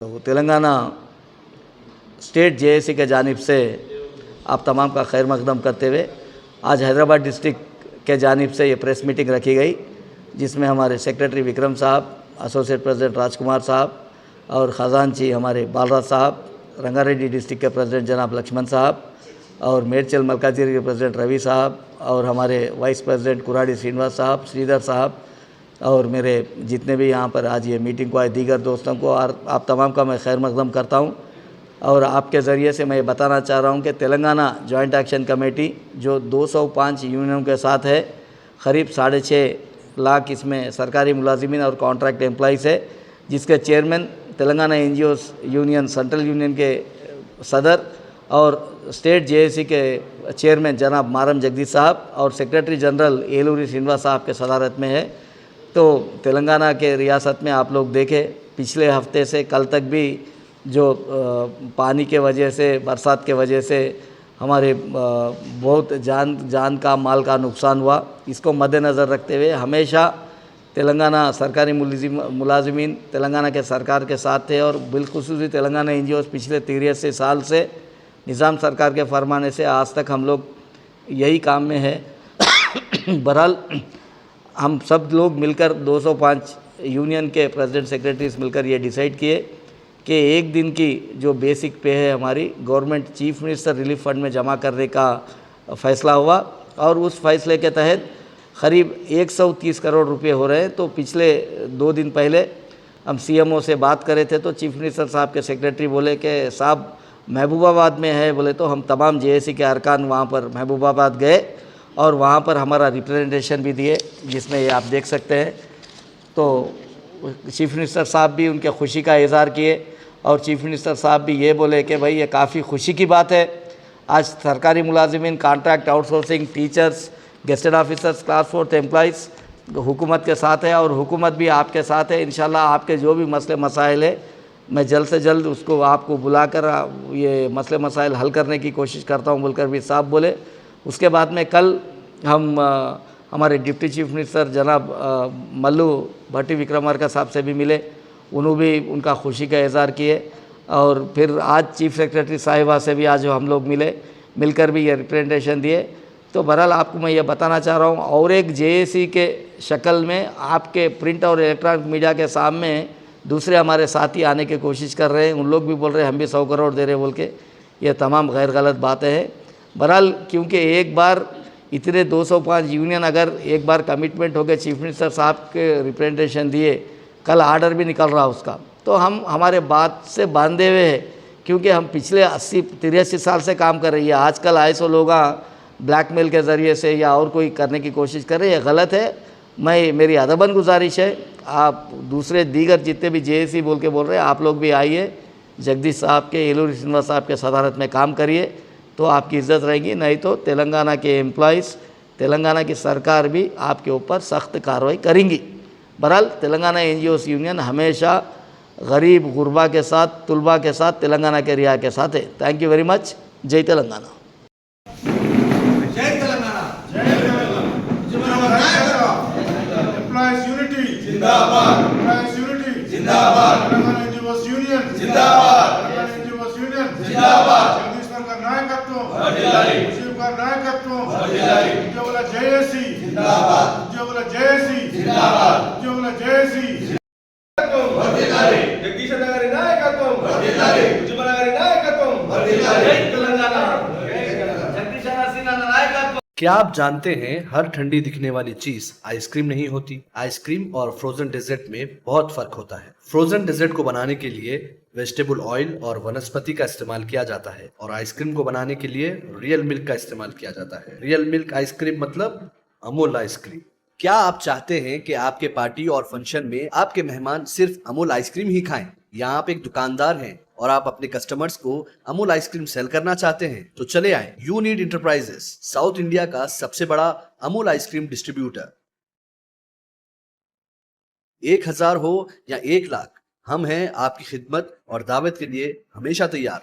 तो Telangana state JAC के जानिब से आप तमाम का खैर मकदम करते हुए आज हैदराबाद डिस्ट्रिक्ट के जानिब से ये प्रेस मीटिंग रखी गई, जिसमें हमारे सेक्रेटरी विक्रम साहब, एसोसिएट प्रेसिडेंट राजकुमार साहब और ख़जानची हमारे बालराज साहब, रंगारेड्डी डिस्ट्रिक्ट के प्रेसिडेंट जनाब लक्ष्मण साहब और मेडचल मलकाजिरी के प्रेसिडेंट रवि साहब और हमारे वाइस प्रेसिडेंट कुराड़ी श्रीनिवास साहब, श्रीधर साहब और मेरे जितने भी यहाँ पर आज ये मीटिंग को आए दीगर दोस्तों को और आप तमाम का मैं खैर मकदम करता हूँ। और आपके ज़रिए से मैं ये बताना चाह रहा हूँ कि तेलंगाना जॉइंट एक्शन कमेटी जो 205 यूनियनों के साथ है, करीब 6.5 लाख इसमें सरकारी मुलाजिमीन और कॉन्ट्रैक्ट एम्प्लॉइज़ है, जिसके chairman Telangana NGOs union central union के सदर और स्टेट जेएसी के चेयरमैन जनाब मारम जगदीश साहब और सेक्रेटरी जनरल एलूरी श्रीनिवास साहब के सदारत में है। तो तेलंगाना के रियासत में आप लोग देखें, पिछले हफ्ते से कल तक भी जो पानी के वजह से, बरसात के वजह से हमारे बहुत जान का माल का नुकसान हुआ। इसको मद्देनज़र रखते हुए हमेशा तेलंगाना सरकारी मुलाजिमीन तेलंगाना के सरकार के साथ थे और बिलखुसूसी तेलंगाना एनजीओस पिछले 83 साल से निज़ाम सरकार के फरमाने से आज तक हम लोग यही काम में है। बहरहाल हम सब लोग मिलकर 205 यूनियन के प्रेसिडेंट सेक्रेटरीज मिलकर ये डिसाइड किए कि एक दिन की जो बेसिक पे है हमारी government chief minister relief fund में जमा करने का फ़ैसला हुआ और उस फैसले के तहत करीब 130 करोड़ रुपए हो रहे हैं। तो पिछले 2 दिन पहले हम सीएमओ से बात करे थे तो चीफ मिनिस्टर साहब के सेक्रेटरी बोले कि साहब महबूबाबाद में है, बोले तो हम तमाम जेएसी के अरकान वहाँ पर महबूबाबाद गए और वहाँ पर हमारा रिप्रेजेंटेशन भी दिए, जिसमें ये आप देख सकते हैं। तो चीफ मिनिस्टर साहब भी उनके खुशी का इज़हार किए और चीफ मिनिस्टर साहब भी ये बोले कि भाई ये काफ़ी खुशी की बात है, आज सरकारी मुलाजिमीन, contract outsourcing, teachers, gazetted officers, class 4 employees हुकूमत के साथ है और हुकूमत भी आपके साथ है। इंशाल्लाह आपके जो भी मसले मसाइल है मैं जल्द से जल्द उसको आपको बुलाकर ये मसले मसाइल हल करने की कोशिश करता हूँ बोलकर भी साहब बोले। उसके बाद में कल हम हमारे डिप्टी चीफ मिनिस्टर जनाब मल्लू भट्टी विक्रमार्का साहब से भी मिले, उन्होंने भी उनका खुशी का इज़हार किए और फिर आज चीफ सेक्रेटरी साहिबा से भी आज हम लोग मिलकर भी ये रिप्रेजेंटेशन दिए। तो बहरहाल आपको मैं ये बताना चाह रहा हूँ और एक जेएसी के शक्ल में आपके प्रिंट और इलेक्ट्रॉनिक मीडिया के सामने दूसरे हमारे साथी आने की कोशिश कर रहे हैं, उन लोग भी बोल रहे हैं हम भी 100 करोड़ दे रहे बोल के, ये तमाम गैर गलत बातें हैं। बहरहाल क्योंकि एक बार इतने 205 यूनियन अगर एक बार कमिटमेंट हो गए, चीफ मिनिस्टर साहब के रिप्रेजेंटेशन दिए, कल आर्डर भी निकल रहा उसका, तो हम हमारे बात से बांधे हुए हैं क्योंकि हम पिछले 83 साल से काम कर रही है। आजकल आईएसओ लोग ब्लैकमेल के ज़रिए से या और कोई करने की कोशिश कर रहे हैं, गलत है। मेरी अदबन गुजारिश है, आप दूसरे दीगर जितने भी जेएसी बोल रहे हैं, आप लोग भी आइए, जगदीश साहब के, एलूरी श्रीनिवास साहब के सदारत में काम करिए तो आपकी इज़्ज़त रहेगी, नहीं तो तेलंगाना के एम्प्लॉइज़, तेलंगाना की सरकार भी आपके ऊपर सख्त कार्रवाई करेंगी। बहरहाल तेलंगाना एनजीओस यूनियन हमेशा गरीब गुरबा के साथ, तुलबा के साथ, तेलंगाना के रिया के साथ है। Thank you very much. जय तेलंगाना। जय तेलंगाना। जय तेलंगाना। एम्प्लॉइज यूनिटी जिंदाबाद। एम्प्लॉइज यूनिटी जिंदाबाद। तेलंगाना एनजीओस यूनियन जिंदाबाद। तेलंगाना एनजीओस यूनियन जिंदाबाद। ఉద్యోగుల జేఏసీ జిందాబాద్। ఉద్యోగుల జేఏసీ జిందాబాద్। ఉద్యోగుల జేఏసీ వర్ధిల్లాలి। జగదీశ్ అన్న గారి నాయకత్వం వర్ధిల్లాలి। ఉజ్వల గారి నాయకత్వం వర్ధిల్లాలి। జై తెలంగాణ। జగదీశ్ అన్న నాయకత్వం। क्या आप जानते हैं हर ठंडी दिखने वाली चीज आइसक्रीम नहीं होती। आइसक्रीम और फ्रोजन डेजर्ट में बहुत फर्क होता है। फ्रोजन डेजर्ट को बनाने के लिए वेजिटेबल ऑयल और वनस्पति का इस्तेमाल किया जाता है और आइसक्रीम को बनाने के लिए रियल मिल्क का इस्तेमाल किया जाता है। रियल मिल्क आइसक्रीम मतलब अमूल आइसक्रीम। क्या आप चाहते हैं कि आपके पार्टी और फंक्शन में आपके मेहमान सिर्फ अमूल आइसक्रीम ही खाएं? या आप एक दुकानदार हैं और आप अपने कस्टमर्स को अमूल आइसक्रीम सेल करना चाहते हैं तो चले आए यूनिड इंटरप्राइजेस, साउथ इंडिया का सबसे बड़ा अमूल आइसक्रीम डिस्ट्रीब्यूटर। 1000 हो या 1 लाख, हम हैं आपकी खिदमत और दावत के लिए हमेशा तैयार।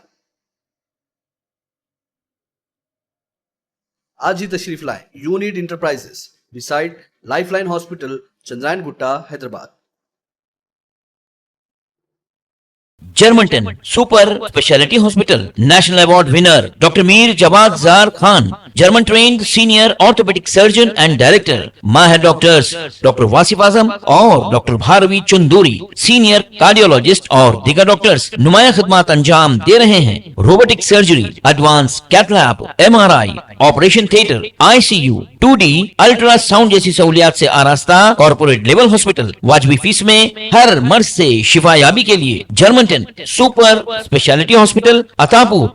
आज ही तशरीफ लाएं Unid Enterprises, beside Lifeline Hospital, Chandrayan Gutta, Hyderabad. Germanten super speciality hospital, national award winner doctor Mir Jawad Zar Khan, German trained senior orthopaedic surgeon and director, माहिर डॉक्टर्स डॉक्टर वासिफ आजम और doctor Bharavi Chanduri, senior cardiologist और दीगर डॉक्टर्स नुमाया खिदमत अंजाम दे रहे हैं। Robotic surgery, advance cath lab, MRI, operation theatre, ICU, 2D ultrasound जैसी सहूलियात से आरास्ता कॉर्पोरेट लेवल हॉस्पिटल, वाजबी फीस में हर मर्ज से शिफायाबी के लिए Germanton super speciality hospital, Attapur.